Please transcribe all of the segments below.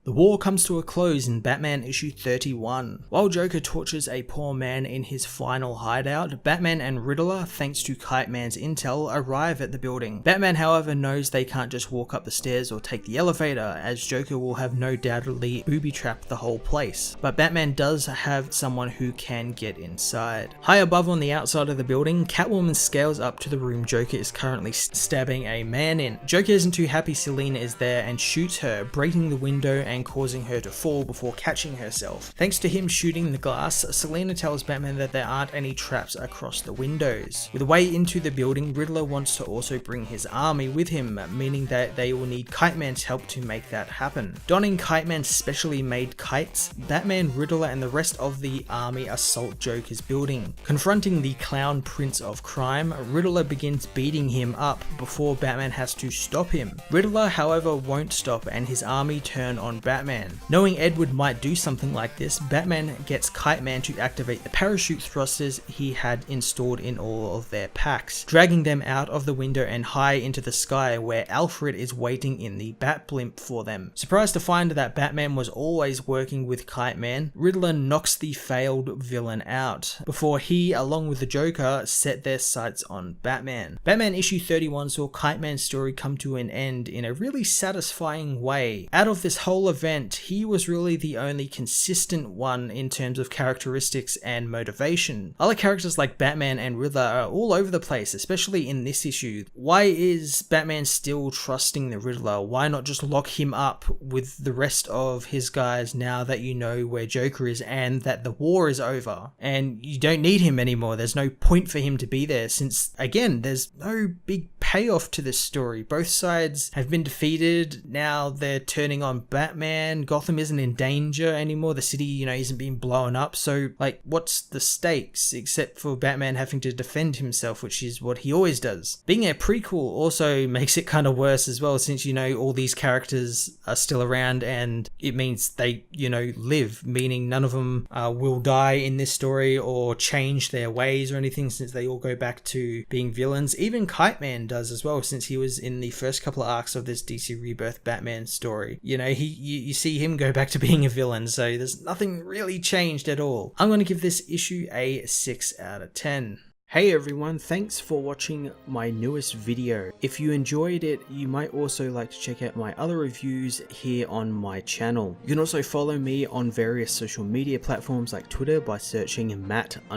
The war comes to a close in Batman issue 31. While Joker tortures a poor man in his final hideout, Batman and Riddler, thanks to Kite Man's intel, arrive at the building. Batman, however, knows they can't just walk up the stairs or take the elevator, as Joker will have no doubtedly booby-trapped the whole place. But Batman does have someone who can get inside. High above on the outside of the building, Catwoman scales up to the room Joker is currently stabbing a man in. Joker isn't too happy Selina is there and shoots her, breaking the window and causing her to fall before catching herself. Thanks to him shooting the glass, Selina tells Batman that there aren't any traps across the windows. With the way into the building, Riddler wants to also bring his army with him, meaning that they will need Kite Man's help to make that happen. Donning Kite Man's specially made kites, Batman, Riddler and the rest of the army assault Joker's building. Confronting the clown prince of crime, Riddler begins beating him up before Batman has to stop him. Riddler, however, won't stop and his army turn on Batman. Knowing Edward might do something like this, Batman gets Kite Man to activate the parachute thrusters he had installed in all of their packs, dragging them out of the window and high into the sky where Alfred is waiting in the Bat Blimp for them. Surprised to find that Batman was always working with Kite Man, Riddler knocks the failed villain out, before he, along with the Joker, set their sights on Batman. Batman issue 31 saw Kite Man's story come to an end in a really satisfying way. Out of this whole event, he was really the only consistent one in terms of characteristics and motivation. Other characters like Batman and Riddler are all over the place, especially in this issue. Why is Batman still trusting the Riddler? Why not just lock him up with the rest of his guys now that you know where Joker is and that the war is over? And you don't need him anymore. There's no point for him to be there since, again, there's no big payoff to this story. Both sides have been defeated. Now they're turning on Batman. Gotham isn't in danger anymore. The city, isn't being blown up. So, what's the stakes except for Batman having to defend himself, which is what he always does. Being a prequel also makes it kind of worse as well, since, all these characters are still around and it means they, live, meaning none of them will die in this story or change their ways or anything, since they all go back to being villains. Even Kite Man does as well, since he was in the first couple of arcs of this DC Rebirth Batman story. You see him go back to being a villain, so there's nothing really changed at all. I'm going to give this issue a 6 out of 10. Hey everyone, thanks for watching my newest video. If you enjoyed it, you might also like to check out my other reviews here on my channel. You can also follow me on various social media platforms like Twitter by searching Matt_FOS,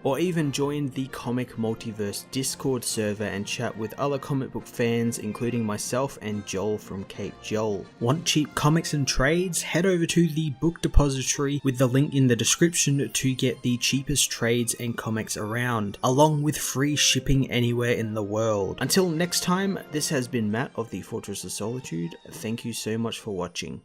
or even join the Comic Multiverse Discord server and chat with other comic book fans, including myself and Joel from Cape Joel. Want cheap comics and trades? Head over to the book depository with the link in the description to get the cheapest trades and comics around, along with free shipping anywhere in the world. Until next time, this has been Matt of the Fortress of Solitude. Thank you so much for watching.